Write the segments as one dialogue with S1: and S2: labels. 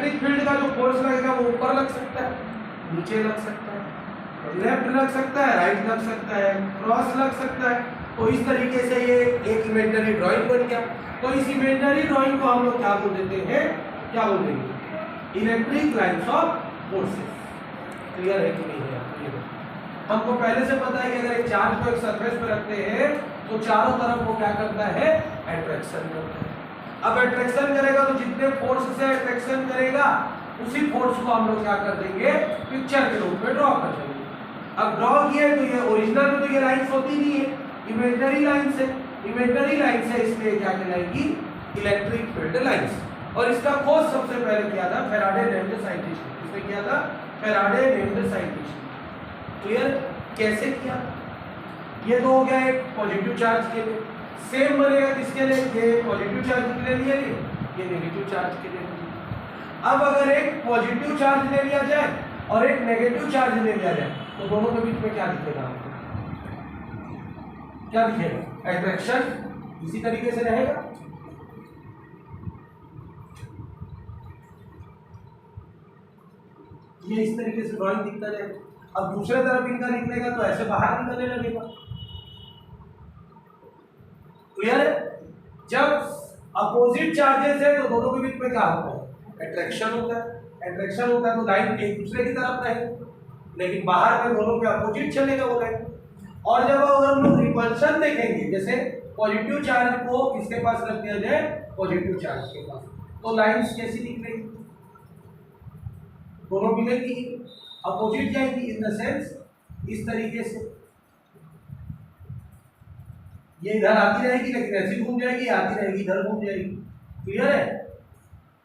S1: Electric field का जो force लगेगा वो ऊपर लग सकता है, नीचे लग सकता है, लेफ्ट लग सकता है, राइट लग सकता है, क्रॉस लग सकता है। तो इस तरीके से ये एक इमेजिनरी ड्राइंग बन गया। तो इस इमेजिनरी ड्राइंग को हम लोग क्या बोल देते हैं, क्या बोल देंगे, electric lines of forces. Clear है कि नहीं है? हमको पहले से पता है कि अगर एक चार्ज को एक सरफेस पे रखते हैं तो चारों तरफ वो क्या करता है, अट्रैक्शन करता है। अब अट्रैक्शन करेगा तो जितने फोर्स से अट्रैक्शन करेगा उसी फोर्स को हम लोग क्या कर देंगे, पिक्चर के रूप में ड्रॉ कर देंगे। अब ड्रॉ किए तो ये ओरिजिनल में तो ये लाइंस होती नहीं है, इमेजिनरी लाइंस है। इमेजिनरी लाइंस है इसलिए क्या कहलाएगी, इलेक्ट्रिक फील्ड लाइंस। और इसका खोज सबसे पहले किया था फैराडे नेम्ड साइंटिस्ट। किसने किया था? Faraday named scientist. क्लियर? कैसे किया? ये तो हो गया एक पॉजिटिव चार्ज के लिए। सेम बनेगा किसके लिए, ये पॉजिटिव चार्ज के लिए लिया, ये नेगेटिव चार्ज के लिए। अब अगर एक पॉजिटिव चार्ज ले लिया जाए और एक नेगेटिव चार्ज ले लिया जाए तो दोनों के बीच में क्या दिखेगा आपको, क्या दिखेगा? अट्रैक्शन इसी तरीके से रहेगा। ये इस तरीके से ड्राइंग दिखता जाएगा। अब दूसरे तरफ इनका निकलेगा तो ऐसे बाहर निकलने लगेगा। क्लियर है? जब अपोजिट चार्जेस है तो दोनों के बीच में क्या होता है, अट्रैक्शन होता है। अट्रैक्शन होता है तो लाइन एक दूसरे की तरफ रहेगी, लेकिन बाहर में दोनों के अपोजिट चलेगा वो लाइन। और जब अगर हम लोग रिपल्शन देखेंगे, जैसे पॉजिटिव चार्ज को किसके पास रख दिया जाए, पॉजिटिव चार्ज के पास, तो लाइंस कैसी दिखेगी, दोनों मिलेंगी, अपोजिट जाएंगी, इन द सेंस इस तरीके से ये इधर आती रहेगी लेकिन ऐसी घूम जाएगी, आती रहेगी इधर घूम जाएगी। क्लियर है?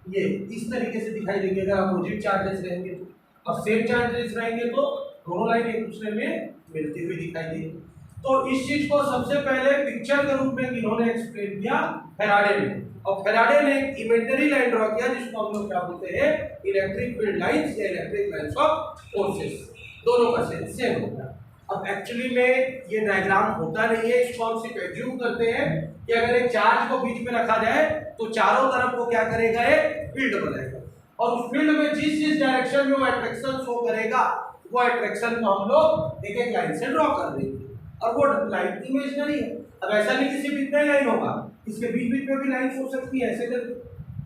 S1: ये इस तरीके से दिखाई देंगे अगर अपोजिट चार्जेस रहेंगे तो। अब सेम चार्जेस रहेंगे तो दोनों लाइन एक दूसरे में मिलती हुई दिखाई देगी। तो इस चीज को सबसे पहले पिक्चर के रूप में इन्होंने एक्सप्लेन किया फैराडे ने। और फैराडे ने एक इमेजिनरी लाइन ड्रॉ किया जिसको हम लोग क्या बोलते हैं, इलेक्ट्रिक फील्ड लाइंस या इलेक्ट्रिक लाइंस ऑफ फोर्सेस। दोनों का सेम होता है। अब एक्चुअली में ये डायग्राम होता नहीं है, इसको हम सिर्फ एज्यूम करते हैं कि अगर एक चार्ज को बीच में रखा जाए तो चारों तरफ वो क्या करेगा, एक फील्ड बनाएगा। और उस फील्ड में जिस डायरेक्शन में वो अट्रैक्शन शो करेगा वो अट्रैक्शन को हम लोग एक एक लाइन से ड्रॉ कर देंगे। और वो लाइन इमेजिनरी है। अब ऐसा नहीं कि सिर्फ इतना ही लाइन होगा, इसके बीच बीच में भी लाइन हो सकती है ऐसे कर।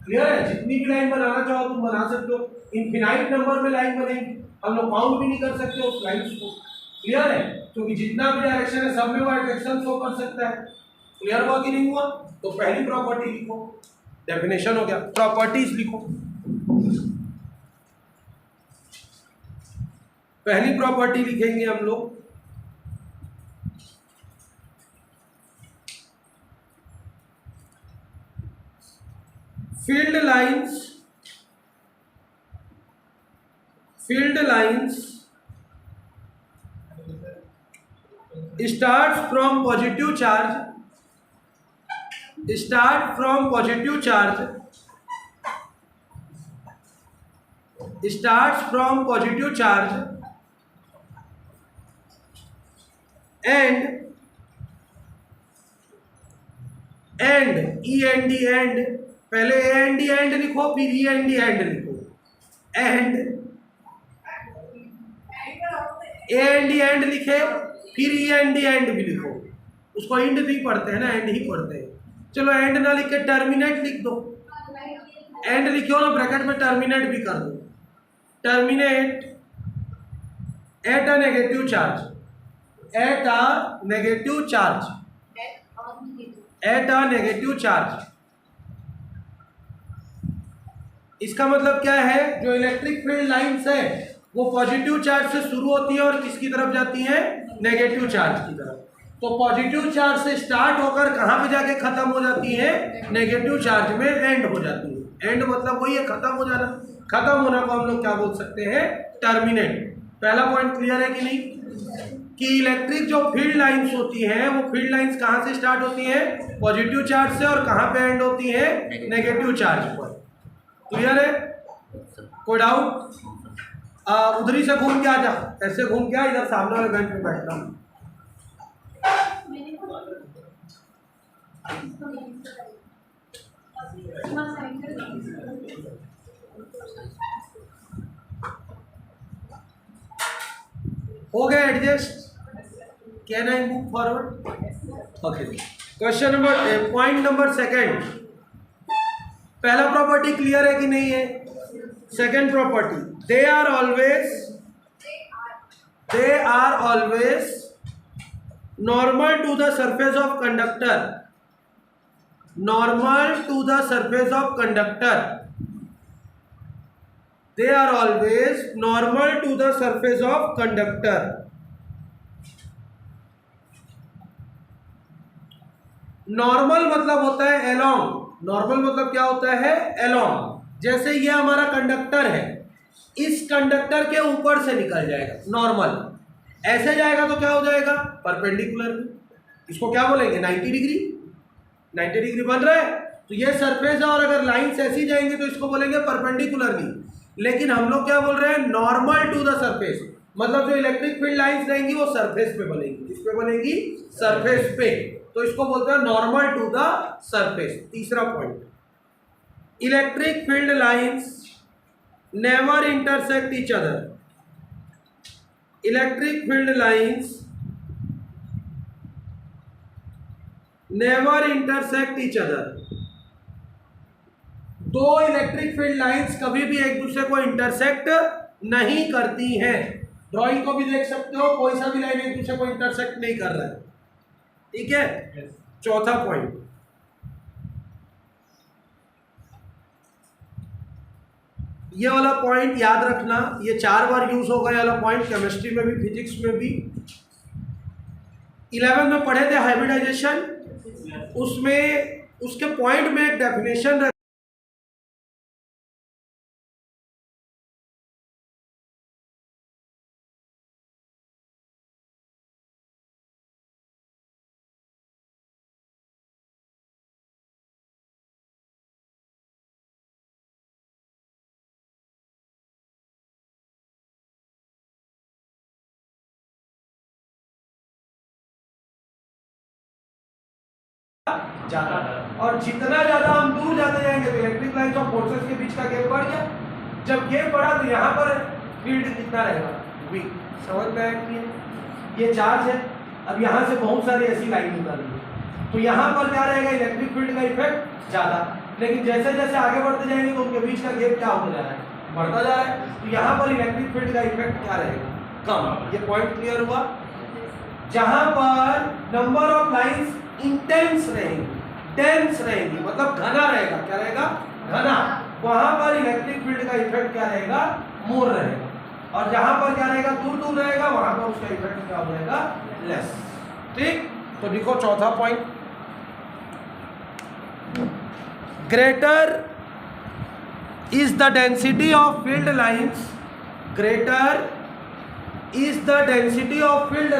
S1: क्लियर है? जितनी भी लाइन बनाना चाहो तुम बना सकते हो, इनफिनाइट नंबर में लाइन बनेगी, हम लोग काउंट भी नहीं कर सकते उस लाइंस को। क्लियर है? क्योंकि जितना भी डायरेक्शन है सब में वो अट्रैक्शन शो कर सकता है। क्लियर हुआ कि नहीं हुआ? तो पहली प्रॉपर्टी लिखो, डेफिनेशन हो गया, प्रॉपर्टीज लिखो। पहली प्रॉपर्टी लिखेंगे हम लोग, field lines start from positive charge and end, पहले end लिखो फिर end लिखो, end लिखे फिर end भी लिखो, उसको एंड नहीं पढ़ते हैं ना, एंड ही पढ़ते हैं। चलो एंड ना लिख के टर्मिनेट लिख दो, एंड लिखो ना ब्रैकेट में टर्मिनेट भी कर दो, terminate at a negative charge, at a negative charge. इसका मतलब क्या है, जो इलेक्ट्रिक फील्ड लाइंस है वो पॉजिटिव चार्ज से शुरू होती है और किसकी तरफ जाती है, नेगेटिव चार्ज की तरफ। तो पॉजिटिव चार्ज से स्टार्ट होकर कहां पे जाके खत्म हो जाती है, नेगेटिव चार्ज में एंड हो जाती है। एंड मतलब वही है, खत्म हो जाना। खत्म होना को हम लोग क्या बोल सकते हैं, टर्मिनेट। पहला पॉइंट क्लियर है कि नहीं, कि इलेक्ट्रिक जो फील्ड लाइंस होती हैं वो फील्ड लाइंस कहां से स्टार्ट होती हैं, पॉजिटिव चार्ज से, और कहां पे एंड होती है, नेगेटिव चार्ज पर। क्लियर है? कोई डाउट? उधरी से घूम के आ जा, ऐसे घूम के आ, इधर सामने वाले बेंच पे बैठना। हो गया adjust? Can I move forward? Okay, question number point number second. पहला प्रॉपर्टी क्लियर है कि नहीं है? Second property, they are always normal to the surface of conductor, normal to the surface of conductor, they are always normal to the surface of conductor। Normal मतलब होता है along, normal मतलब क्या होता है? along। जैसे ये हमारा कंडक्टर है, इस कंडक्टर के ऊपर से निकल जाएगा नॉर्मल, ऐसे जाएगा तो क्या हो जाएगा? परपेंडिकुलर। इसको क्या बोलेंगे? 90 डिग्री। 90 डिग्री बन रहा है तो ये सरफेस है, और अगर लाइंस ऐसी जाएंगे तो इसको बोलेंगे परपेंडिकुलर नहीं। लेकिन हम लोग क्या बोल रहे हैं? नॉर्मल टू द सरफेस, मतलब जो इलेक्ट्रिक फील्ड लाइंस रहेंगी वो सरफेस पे बनेगी। किस पे बनेगी? सरफेस पे। तो इसको बोलते हैं नॉर्मल टू द सरफेस। तीसरा point, electric field lines never intersect each other, electric field lines never intersect each other. दो इलेक्ट्रिक फील्ड लाइंस कभी भी एक दूसरे को इंटरसेक्ट नहीं करती हैं। ड्राइंग को भी देख सकते हो, कोई सा भी लाइन एक दूसरे को इंटरसेक्ट नहीं कर रहा है। ठीक है? चौथा पॉइंट, ये वाला पॉइंट याद रखना, ये 4 बार यूज होगा ये वाला पॉइंट, केमिस्ट्री में भी, फिजिक्स में भी। 11 में पढ़े थे हाइब्रिडाइजेशन, उसमें उसके पॉइंट में एक डेफिनेशन ज्यादा, और जितना ज्यादा हम दूर जाते जाएंगे तो इलेक्ट्रिक लाइंस और फोर्सेस के बीच का गैप बढ़ गया। जब गैप बढ़ा तो यहाँ पर फील्ड कितना रहेगा? वी। समझ में आया कि ये चार्ज है, अब यहाँ से बहुत सारी ऐसी लाइन निकाली है तो यहाँ पर क्या रहेगा? इलेक्ट्रिक फील्ड का इफेक्ट ज्यादा। लेकिन जैसे जैसे आगे बढ़ते जाएंगे तो उनके बीच का गैप क्या होता जा रहा है? बढ़ता जा रहा है। तो यहाँ पर इलेक्ट्रिक फील्ड का इफेक्ट क्या रहेगा? कम। ये पॉइंट क्लियर हुआ? जहां पर नंबर ऑफ लाइंस इंटेंस रहेंगी, डेंस रहेगी, मतलब घना रहेगा। क्या रहेगा? घना। वहां पर इलेक्ट्रिक फील्ड का इफेक्ट क्या रहेगा? मोर रहेगा। और जहां पर क्या रहेगा? दूर दूर रहेगा, वहां पर उसका इफेक्ट क्या हो जाएगा? लेस। ठीक? तो देखो चौथा point, greater is the density of field lines, ग्रेटर is the density of field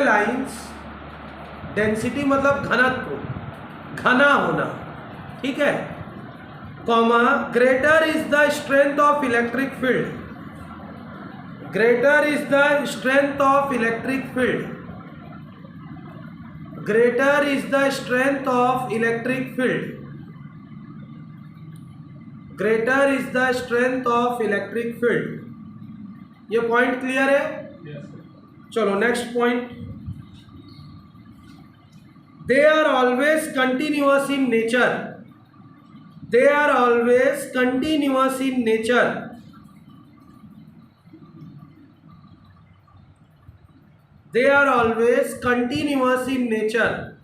S1: lines density मतलब घनत्व, घना होना। ठीक है? Comma, greater is the strength of electric field, greater is the strength of electric field, greater is the strength of electric field, greater is the strength of electric field. ये point clear है? चलो next point, they are always continuous in nature, they are always continuous in nature, they are always continuous in nature.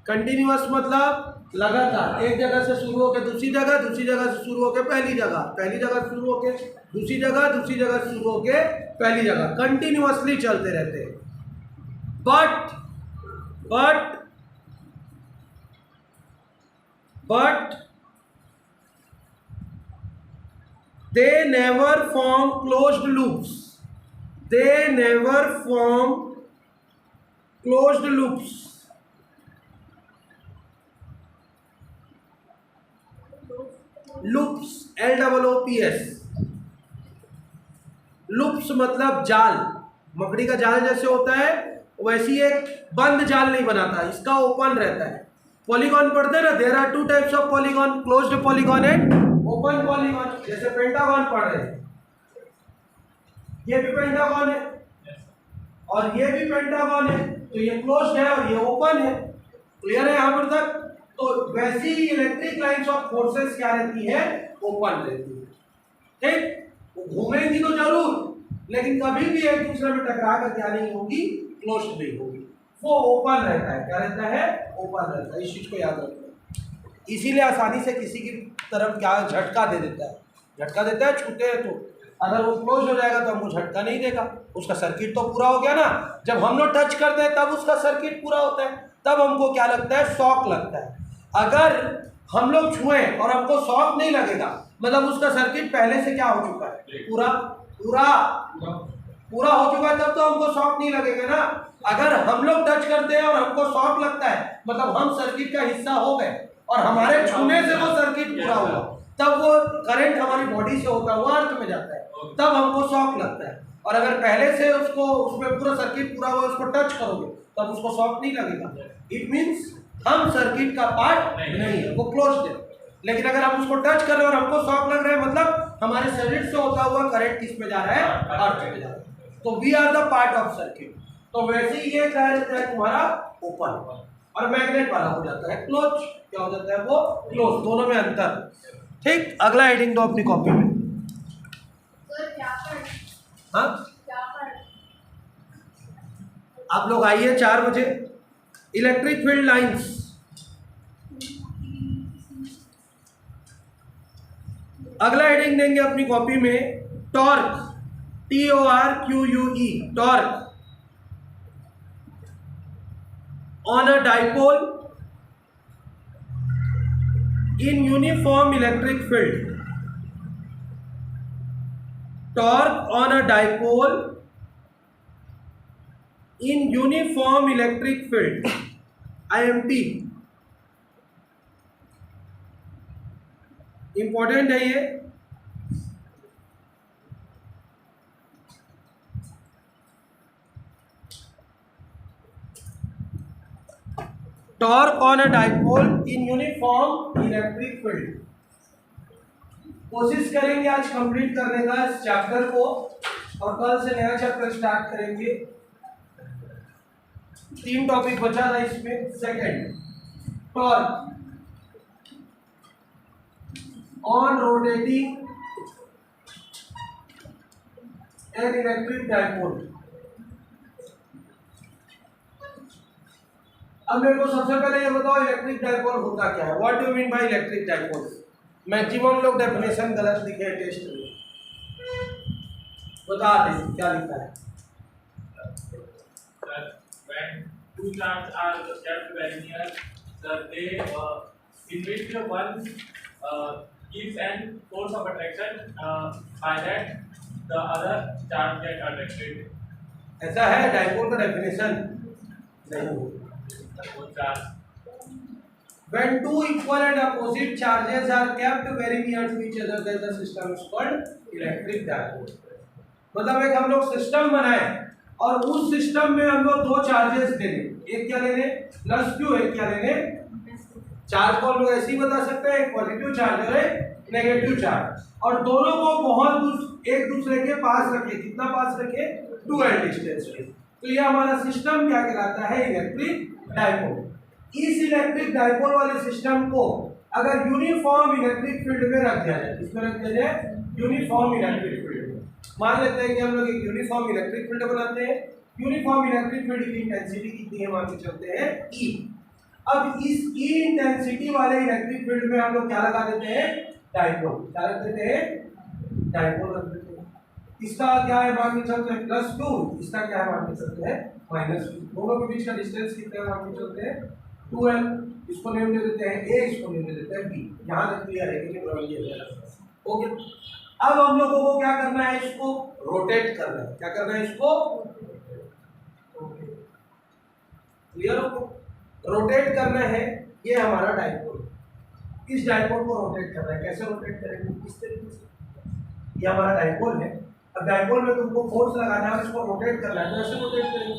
S1: Continuous मतलब लगातार, एक जगह से शुरू होकर दूसरी जगह, दूसरी जगह से शुरू होकर पहली जगह, पहली जगह से शुरू होकर दूसरी जगह, दूसरी जगह से शुरू होकर पहली जगह, कंटिन्यूअसली चलते रहते हैं। But they never form closed loops, they never form closed loops. Loops, LOOPS, loops मतलब जाल, मकड़ी का जाल जैसे होता है वैसी एक बंद जाल नहीं बनाता, इसका ओपन रहता है। पॉलीगॉन पढ़ते हैं ना, there are two types of polygon, closed polygon and open polygon. जैसे पेंटागन पढ़ रहे हैं, ये भी पेंटागन है और ये भी पेंटागन है, तो ये क्लोज्ड है और ये ओपन है। क्लियर है यहाँ पर तक? तो वैसी ही इलेक्ट्रिक लाइंस ऑफ फोर्सेस क्या रहती है, ओपन रहती है। ठीक, वो घूमेंगी तो जरूर, लेकिन कभी भी एक दूसरे में टकरा कर क्या नहीं होगी, क्लोज्ड नहीं होगी, वो ओपन रहता है। क्या रहता है? ओपन रहता है। इस चीज को याद रखना। इसीलिए आसानी से किसी की तरफ क्या झटका दे देता है, झटका देता है, छूते हैं तो अगर वो क्लोज हो जाएगा तो हमको झटका नहीं देगा, उसका सर्किट तो पूरा हो गया ना। जब हम लोग टच करते हैं तब उसका सर्किट पूरा होता है, तब हमको क्या लगता है, शॉक लगता है। अगर हम लोग छुएं और हमको शॉक नहीं लगेगा, मतलब उसका सर्किट पहले से क्या हो चुका है, पूरा पूरा पूरा हो चुका है, तब तो हमको शॉक नहीं लगेगा ना। अगर हम लोग टच करते हैं और हमको शॉक लगता है, मतलब हम सर्किट का हिस्सा हो गए और हमारे छूने से वो सर्किट पूरा हुआ, तब वो करंट हमारी बॉडी से होता हुआ अर्थ में जाता है, तब हमको शॉक लगता है। और अगर पहले से उसको उसमें पूरा सर्किट पूरा हुआ, उसको टच करोगे तब उसको शॉक नहीं लगेगा। इट मीन्स हम सर्किट का पार्ट नहीं है, वो क्लोज्ड है। लेकिन अगर हम उसको टच कर रहे हैं और हमको शॉक लग रहा है, मतलब हमारे शरीर से होता हुआ करंट किस में जा रहा है, अर्थ में जा रहा है, तो we are the part of circuit. तो वैसे ही ये क्या रहता है तुम्हारा, ओपन, और मैग्नेट वाला हो जाता है क्लोज। क्या हो जाता है वो, क्लोज। दोनों में अंतर। ठीक, अगला हेडिंग दो अपनी कॉपी में। हाँ, आप लोग आइए 4 बजे। इलेक्ट्रिक फील्ड लाइंस, अगला हेडिंग देंगे अपनी कॉपी में, torque, TORQUE, torque on a dipole in uniform electric field. Torque on a dipole in uniform electric field, IMP। Important है ये। Torque on a dipole in uniform electric field. कोशिश करेंगे आज complete करने का इस चैप्टर को, और कल से नया चैप्टर स्टार्ट करेंगे। 3 टॉपिक बचा था इसमें। Second, torque on rotating an electric dipole. अब मेरे को सबसे पहले ये बताओ, इलेक्ट्रिक डाइपोल होता क्या है? What do you mean by electric dipole? Maximum लोग डेफिनेशन गलत लिखे हैं टेस्ट में, बता दें क्या लिखा है।
S2: When two charges are kept very near, they in which one gives an force of attraction, by that the other charge get attracted.
S1: ऐसा है डाइपोल का डेफिनेशन नहीं।
S2: वो charge
S1: When two equal and opposite charges are kept very near to each other, then the system is called electric dipole. मतलब एक हम लोग system बनाए और उस सिस्टम में हम लोग 2 चार्जेस दे दें। एक क्या लेने, प्लस क्यू, एक क्या लेने, चार्ज को हम लोग ऐसे ही बता सकते हैं, एक पॉजिटिव चार्ज और एक नेगेटिव चार्ज, और दोनों को बहुत एक दूसरे के पास रखे। कितना पास रखे, 2l डिस्टेंस पे। तो ये हमारा सिस्टम क्या कहलाता है, इलेक्ट्रिक डाइपोल। इस इलेक्ट्रिक डाइपोल वाले सिस्टम को अगर यूनिफॉर्म इलेक्ट्रिक फील्ड में रख दिया जाए, इसमें रख दिया जाए यूनिफॉर्म इलेक्ट्रिक फील्ड में, मान लेते हैं कि हम लोग एक यूनिफॉर्म इलेक्ट्रिक फील्ड बनाते हैं। यूनिफॉर्म इलेक्ट्रिक फील्ड की इंटेंसिटी कितनी है, मान के चलते हैं E। अब इस E इंटेंसिटी वाले इलेक्ट्रिक फील्ड में हम लोग क्या लगा देते हैं, डाइपोल। क्या रख देते हैं, डाइपोल रख देते हैं। इसका क्या है, मान के चलते हैं +2, इसका क्या है, मान के चलते हैं -2। दोनों के बीच का डिस्टेंस कितना है, मान के चलते हैं 2l। इसको नेम दे देते हैं A, इसको नेम दे देते हैं B। यहाँ तक क्लियर है कि प्रॉब्लम ओके। अब हम लोगों को क्या करना है, इसको रोटेट करना है। क्या करना है, इसको क्लियर हो, रोटेट करना है। ये हमारा डाइपोल, इस डाइपोल को रोटेट करना है। कैसे रोटेट करेंगे, किस तरीके से, ये हमारा डाइपोल है। अब डाइपोल में तुमको फोर्स लगाना है, इसको रोटेट करना है, तो ऐसे रोटेट करेंगे।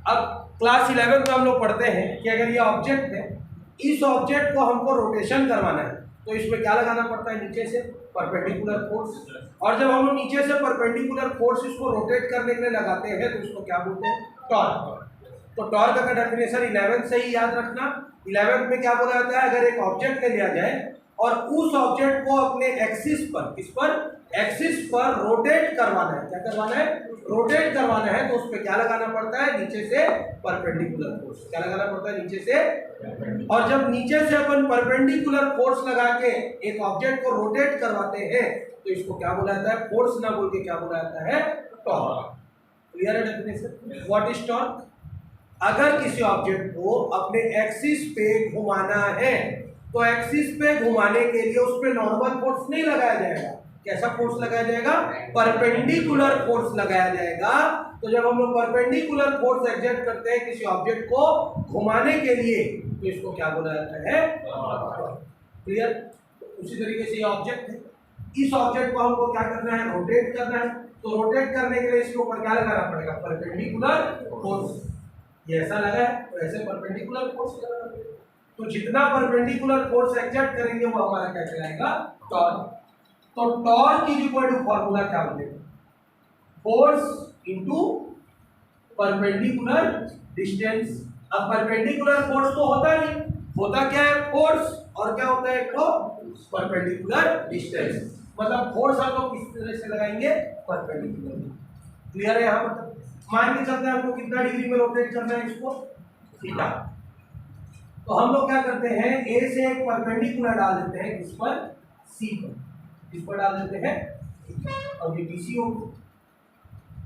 S1: अब क्लास 11 में हम लोग पढ़ते हैं कि अगर ये ऑब्जेक्ट है, इस ऑब्जेक्ट को हमको रोटेशन करवाना है तो इसमें क्या लगाना पड़ता है, नीचे से परपेंडिकुलर फोर्स। और जब हम लोग नीचे से परपेंडिकुलर फोर्स इसको रोटेट करने के लिए लगाते हैं तो उसको क्या बोलते हैं, टॉर्क। तो टॉर्क का डेफिनेशन 11 से ही याद रखना। 11 में क्या बोला जाता है, अगर एक ऑब्जेक्ट ले लिया जाए और उस ऑब्जेक्ट को अपने एक्सिस पर, किस पर, एक्सिस पर रोटेट करवाना है, क्या करवाना है, रोटेट करवाना है, तो उस पर क्या लगाना पड़ता है, नीचे से परपेंडिकुलर फोर्स। क्या लगाना पड़ता है, नीचे से। और जब नीचे से अपन परपेंडिकुलर फोर्स लगा के एक ऑब्जेक्ट को रोटेट करवाते हैं तो इसको क्या बोला जाता है, फोर्स ना बोल के क्या बोला जाता है, टॉर्क। क्लियर है डेफिनेशन, व्हाट इज टॉर्क। अगर किसी ऑब्जेक्ट को अपने एक्सिस पे घुमाना है तो एक्सिस पे घुमाने के लिए उस पे नॉर्मल फोर्स नहीं लगाया जाएगा, कैसा फोर्स लगाया जाएगा, परपेंडिकुलर फोर्स लगाया जाएगा। तो जब हम लोग परपेंडिकुलर फोर्स एग्जर्ट करते हैं किसी ऑब्जेक्ट को घुमाने के लिए तो इसको क्या बोला जाता है, क्लियर। उसी तरीके से ये ऑब्जेक्ट है, इस ऑब्जेक्ट को हमको क्या करना है, रोटेट करना है। तो रोटेट करने के लिए इसके ऊपर क्या लगाना पड़ेगा, परपेंडिकुलर फोर्स। ये ऐसा लगा है तो ऐसे परपेंडिकुलर फोर्स लगाना पड़ेगा। तो जितना परपेंडिकुलर फोर्स एग्जर्ट करेंगे वो हमारा क्या कहलाएगा, टॉर्क। तो torque is equal to formula क्या बोलेगा, फोर्स इनटू परपेंडिकुलर डिस्टेंस। अब परपेंडिकुलर फोर्स तो होता नहीं, होता क्या है, फोर्स, और क्या होता है, तो परपेंडिकुलर डिस्टेंस। मतलब फोर्स हम लोग किस तरह से लगाएंगे, परपेंडिकुलर। क्लियर है। यहाँ पर मान के चलते हैं हमको कितना डिग्री में रोटेट करना है इसको, थीटा। तो हम लोग क्या करते हैं, ए से एक परपेंडिकुलर डाल देते हैं किस पर, सी पर, किस पर डाल देते हैं, और ये बीसी हो।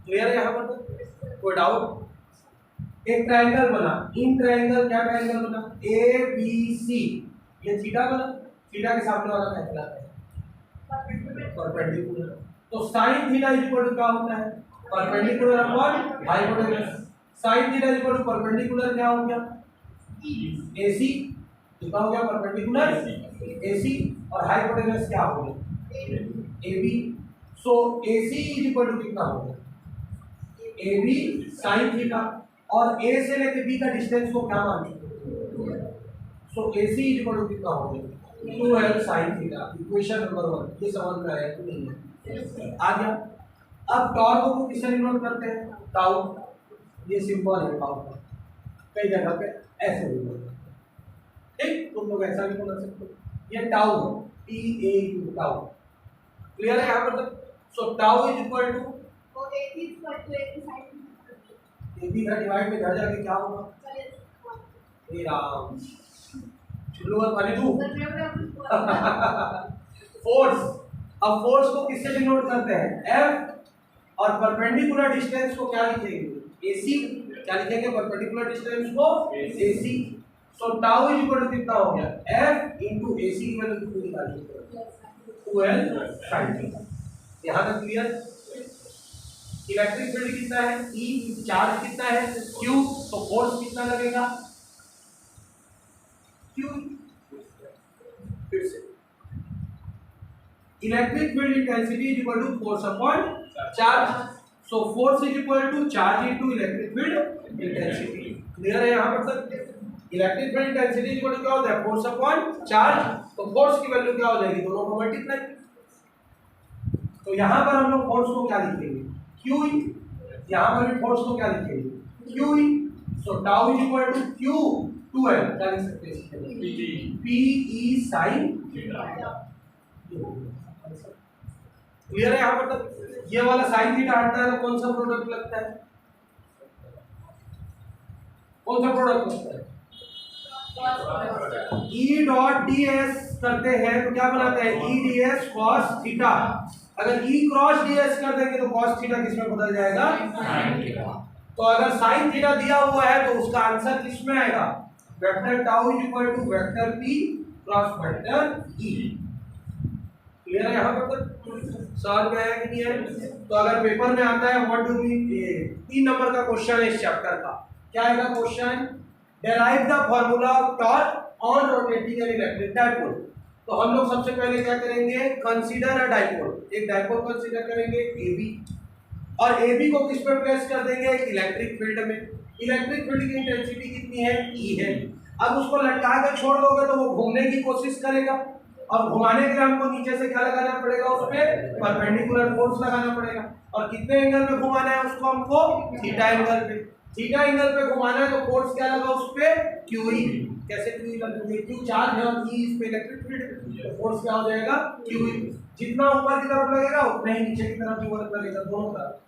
S1: क्लियर है यहाँ पर, कोई डाउट। एक ट्रायंगल बना, इन ट्रायंगल, क्या ट्रायंगल बना, ए बी सी, ये थीटा बना, थीटा के सामने वाला क्या कहलाता है, परपेंडिकुलर। तो sine theta is equal to क्या होता है, perpendicular upon hypotenuse. Sine theta is equal to perpendicular क्या हो गया, AC, कितना हो गया, परपेंडिकुलर AC, और हाइपोटेनस क्या हो गया, AB। So AC is equal to कितना हो गया, AB sin थीटा, और A से लेके B का डिस्टेंस को क्या मान सकते, सो AC इज इक्वल टू कितना हो गया, 2L sin theta. Equation number 1 ये समझ में आया कि नहीं है, आ गया। अब टॉर्क को किससे डिनोट करते हैं, टाउ। ये सिंपल है टाउ का, कई जगह पे ऐसे भी बोलते हैं, ठीक, तुम लोग ऐसा भी बोल सकते हो। ये टाउ है, TAU, टाउ। क्लियर है यहाँ पर। So tau is equal to AB का डिवाइड में घर जाके क्या होगा, हे राम, चलो वाली तू फोर्स। अब फोर्स को किससे डिनोट करते हैं, F, और परपेंडिकुलर डिस्टेंस को क्या लिखेंगे, AC। क्या लिखेंगे, परपेंडिकुलर डिस्टेंस को AC। So tau is equal to कितना हो गया, F इनटू AC की वैल्यू कितनी निकालिए, 2L sin थीटा। यहां तक क्लियर। इलेक्ट्रिक फील्ड कितना है, E, चार्ज कितना है, Q, तो फोर्स कितना लगेगा, Q। फिर से electric field intensity is equal to force upon charge. So force is equal to charge into electric field intensity. Clear है यहाँ पर तक। Electric field intensity is equal to क्या होता है, फोर्स अपॉन चार्ज। तो फोर्स की वैल्यू क्या हो जाएगी, दोनों को मल्टीप्लाई। तो यहाँ पर हम लोग फोर्स को क्या लिखेंगे, Q। यहाँ पर भी फोर्स को क्या लिखेंगे, Q। So tau is equal to Q 2L, क्या लिख सकते हैं, PE sin थीटा। क्लियर है यहाँ पर तक। ये वाला साइन थीटा हटता है तो कौन सा प्रोडक्ट लगता है, कौन सा प्रोडक्ट लगता है, E डॉट ds करते हैं तो क्या बनाते हैं, E ds cos थीटा। अगर E क्रॉस ds कर देंगे तो cos थीटा किसमें बदल जाएगा, sin थीटा। तो अगर sin थीटा दिया हुआ है तो उसका आंसर किसमें आएगा, vector tau is equal to vector P cross vector E। Clear है यहाँ पर तक, सॉल्व में आया कि नहीं है। तो अगर पेपर में आता है व्हाट डू वी, 3 नंबर का क्वेश्चन है इस चैप्टर का, क्या आएगा question, derive the formula of torque on rotating an electric dipole. तो हम लोग सबसे पहले क्या करेंगे, कंसीडर अ डाइपोल। एक डाइपोल कंसीडर करेंगे AB, और AB को किस पे प्लेस कर देंगे, एक इलेक्ट्रिक फील्ड में। इलेक्ट्रिक फील्ड की इंटेंसिटी कितनी है, E है। अब उसको लटका के छोड़ दोगे तो वो घूमने की कोशिश करेगा, और घुमाने के लिए हमको नीचे से क्या लगाना पड़ेगा, उस पे परपेंडिकुलर फोर्स लगाना पड़ेगा। और कितने एंगल पे घुमाना है उसको, हमको थीटा एंगल पे। थीटा एंगल पे घुमाना है तो फोर्स क्या लगा उस पे, QE। कैसे QE लगेगा, Q चार्ज है और E इस पे इलेक्ट्रिक फील्ड, तो फोर्स क्या हो जाएगा, QE। जितना ऊपर की तरफ लगेगा उतना ही नीचे की तरफ भी वर्क लगेगा, दोनों तरफ।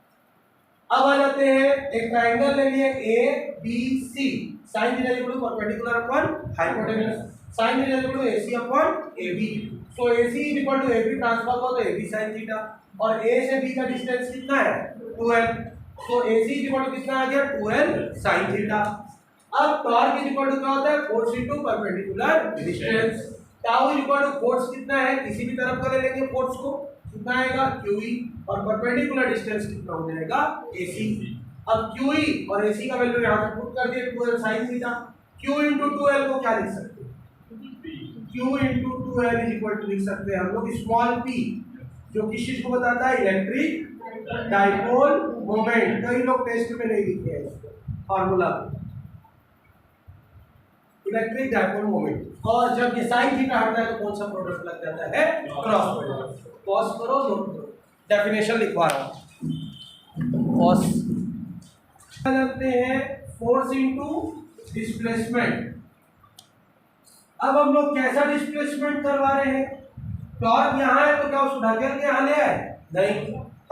S1: अब आ जाते हैं, एक ट्रायंगल ले लिए ABC, sin theta equal to perpendicular upon hypotenuse, sin theta equal to AC upon AB। So AC equal to AB transfer करो तो AB sin थीटा, और A से B का डिस्टेंस कितना है, 2l। तो AC इक्वल टू कितना आ गया, 2l sin थीटा। अब टॉर्क इक्वल टू क्या होता है, force into perpendicular distance. Tau equal to force कितना है, किसी भी तरफ का ले लेंगे फोर्स को, कितना आएगा, QE, और परपेंडिकुलर डिस्टेंस कितना हो जाएगा, AC। अब QE और AC का वैल्यू यहां पे पुट कर दिए, 2l sin theta. Q into 2l को क्या लिख सकते हैं, Q into 2l is equal to लिख सकते हैं हम लोग स्मॉल p, जो किस चीज को बताता है, इलेक्ट्रिक डाइपोल मोमेंट। कई लोग टेस्ट में नहीं लिखे हैं इसको फार्मूला, इलेक्ट्रिक डाइपोल मोमेंट। और जब ये साइन थीटा हटता है तो कौन सा प्रोडक्ट लग जाता है, क्रॉस प्रोडक्ट। पॉज करो, नोट करो, डेफिनेशन लिखवा रहा हूं। पॉज करते हैं, फोर्स इनटू डिस्प्लेसमेंट। अब हम लोग कैसा डिस्प्लेसमेंट करवा रहे हैं, टॉर्क यहाँ है तो क्या उस ढकेल के यहाँ ले आए, नहीं,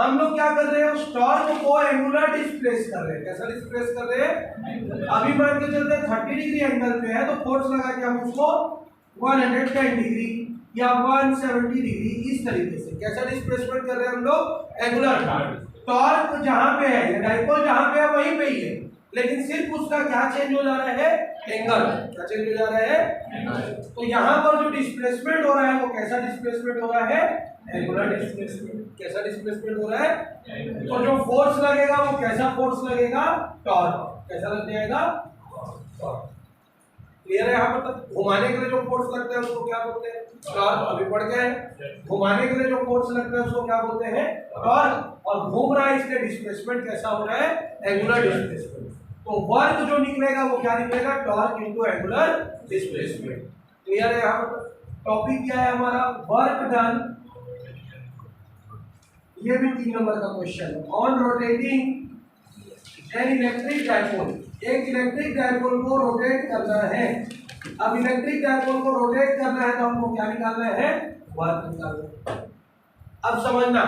S1: हम लोग क्या कर रहे हैं, उस टॉर्क को एंगुलर डिस्प्लेस कर रहे हैं। कैसा डिस्प्लेस कर रहे हैं, अभी मान के चलते 30 डिग्री एंगल पे है तो फोर्स लगा के हम उसको 110 डिग्री या 170 डिग्री इस तरीके से कैसा डिस्प्लेसमेंट कर रहे हैं हम लोग, एंगुलर। टॉर्क जहां पे है, डाइपोल जहां पे है वहीं पे ही है, लेकिन सिर्फ उसका क्या चेंज हो जा रहा है, एंगल। क्या चेंज हो जा रहा है, एंगल। तो यहाँ पर जो डिस्प्लेसमेंट हो रहा है वो कैसा डिस्प्लेसमेंट हो रहा है, एंगुलर डिस्प्लेसमेंट। कैसा डिस्प्लेसमेंट हो रहा है, तो जो फोर्स लगेगा वो कैसा फोर्स लगेगा, टॉर्क। कैसा लग जाएगा, टॉर्क। क्लियर है यहाँ पर तक। घुमाने के लिए जो फोर्स लगता है उसको क्या बोलते हैं, टॉर्क। अभी पढ़ गए, घुमाने के लिए जो फोर्स लगता है उसको क्या बोलते हैं, टॉर्क। और घूम रहा है इसलिए डिस्प्लेसमेंट कैसा हो रहा है, एंगुलर डिस्प्लेसमेंट। तो वर्क जो निकलेगा वो क्या निकलेगा, torque into angular displacement. Clear है यहाँ पर। टॉपिक क्या है हमारा, वर्क डन। ये भी 3 नंबर का क्वेश्चन है। On rotating an electric dipole, एक इलेक्ट्रिक डाइपोल को रोटेट करना है। अब इलेक्ट्रिक डाइपोल को रोटेट करना है तो हमको क्या निकालना है, वर्क निकालना है। अब समझना,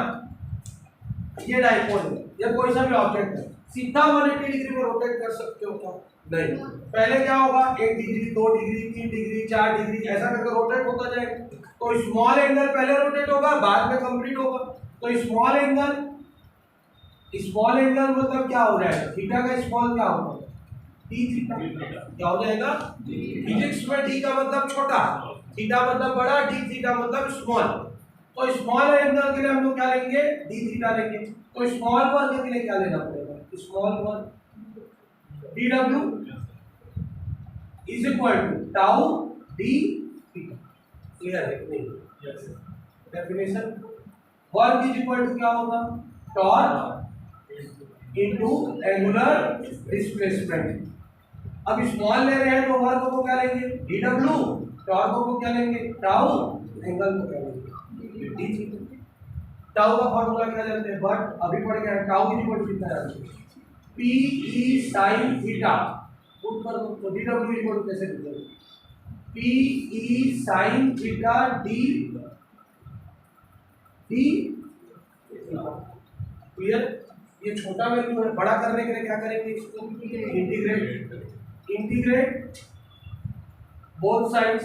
S1: ये डाइपोल है, ये कोई सा भी ऑब्जेक्ट है, सीधा 180 डिग्री में रोटेट कर सकते हो क्या, नहीं। पहले क्या होगा, 1 डिग्री 2 डिग्री 3 डिग्री 4 डिग्री ऐसा करके रोटेट होता जाएगा। तो स्मॉल एंगल पहले रोटेट होगा, बाद में कंप्लीट होगा। तो स्मॉल एंगल मतलब क्या हो जाएगा, थीटा का स्मॉल क्या होगा, डी थीटा। क्या हो जाएगा, फिजिक्स में डी का मतलब छोटा, थीटा मतलब बड़ा, डी थीटा मतलब स्मॉल। तो स्मॉल एंगल के लिए हम लोग क्या लेंगे, डी थीटा लेंगे। तो स्मॉल वर्क के लिए क्या लेना पड़ेगा, small work D W is equal to tau D theta. Clear है कि नहीं, definition. Work is equal to क्या होगा, टॉर्क इनटू एंगुलर डिस्प्लेसमेंट। अब स्मॉल ले रहे हैं तो वर्क को क्या लेंगे, डी डब्ल्यू, टॉर्क को क्या लेंगे, टाउ, एंगल को क्या लेंगे, डी थीटा। टाउ का फार्मूला क्या जानते हैं, बट अभी पढ़ गए, टाउ इज इक्वल टू कितना है, P E sine theta. Put कर दो तो D W is equal to कैसे लिखेंगे, P E sine theta D D. Clear. ये छोटा वैल्यू है, बड़ा करने के लिए क्या करेंगे, इसको इंटीग्रेट बोथ साइड्स।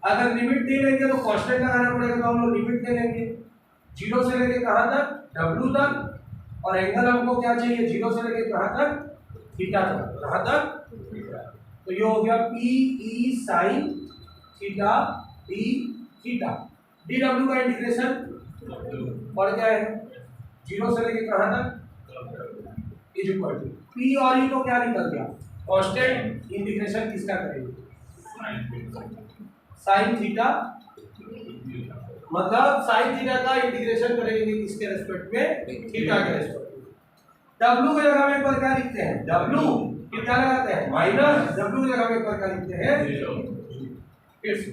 S1: अगर लिमिट दे लेंगे तो कांस्टेंट लगाना पड़ेगा, तो हम लोग लिमिट दे लेंगे 0 से लेके कहां तक, W तक। और एंगल हमको क्या चाहिए, 0 से लेके कहां तक, थीटा तक। कहां तक, तो ये हो गया P E sine theta D theta. D W का इंटीग्रेशन पड़ गया है 0 से लेके कहां तक, इज इक्वल टू पी और ई तो क्या निकल गया, कांस्टेंट। इंटीग्रेशन किसका करेंगे, साइन थीटा, मतलब साइन थीटा का इंटीग्रेशन करेंगे किसके रेस्पेक्ट में, थीटा के रेस्पेक्ट में। W की जगह में एक बार क्या लिखते हैं, W क्या लगाते हैं माइनस, डब्ल्यू की जगह में एक बार क्या लिखते हैं फिर से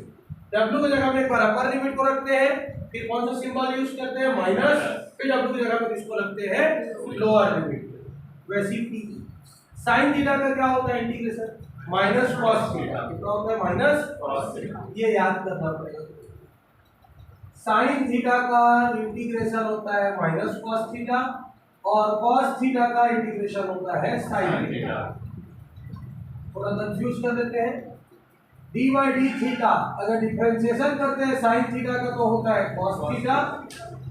S1: डब्ल्यू की जगह में एक बार अपर लिमिट को रखते हैं, फिर कौन सा सिंबल यूज करते हैं माइनस, फिर डब्ल्यू की जगह में किसको रखते हैं लोअर लिमिट। वैसे ही साइन थीटा का क्या होता है इंटीग्रेशन माइनस कॉस थीटा, कितना होता है माइनस कॉस थीटा, ये याद करना पड़ेगा। साइन थीटा का इंटीग्रेशन होता है माइनस कॉस थीटा और कॉस थीटा का इंटीग्रेशन होता है साइन थीटा। थोड़ा कंफ्यूज कर देते हैं। डी बाई डी थीटा अगर डिफरेंशिएशन करते हैं साइन थीटा का तो होता है कॉस थीटा,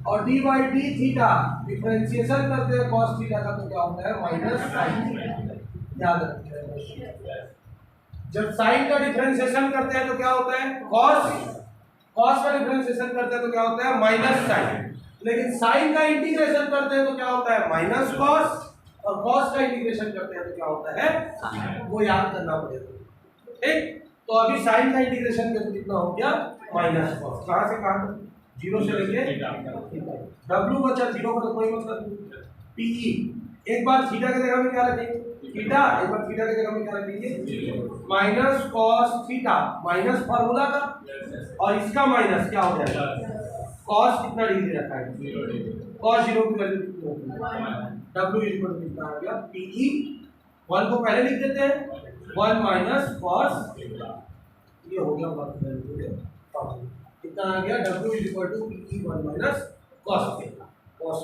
S1: और D by D theta differentiation करते हैं कॉस थीटा का तो क्या होता है माइनस साइन थीटा। याद रखिए जब साइन का डिफरेंशिएशन करते हैं तो क्या होता है कॉस, कॉस का डिफरेंशिएशन करते हैं तो क्या होता है माइनस साइन, लेकिन साइन का इंटीग्रेशन करते हैं तो क्या होता है माइनस कॉस, और कॉस का इंटीग्रेशन करते हैं तो क्या होता है वो याद करना पड़ेगा। ठीक, तो अभी साइन का इंटीग्रेशन करके कितना हो गया माइनस कॉस, कहां से कहां तक जीरो से लेके डब्ल्यू बचा, जीरो का तो कोई मतलब नहीं। पीई एक बार थीटा की जगह में क्या रखेंगे थीटा, एक बार थीटा की जगह में क्या रखेंगे minus cos theta, minus formula का, और इसका माइनस क्या हो जाएगा कॉस कितना डिग्री रखा है कॉस जीरो की वैल्यू कितनी होती है डब्ल्यू इक्वल टू कितना आ गया पीई, 1 को पहले लिख देते हैं 1 माइनस कॉस, ये हो गया कितना आ गया W equal to PE 1 minus cos theta, cos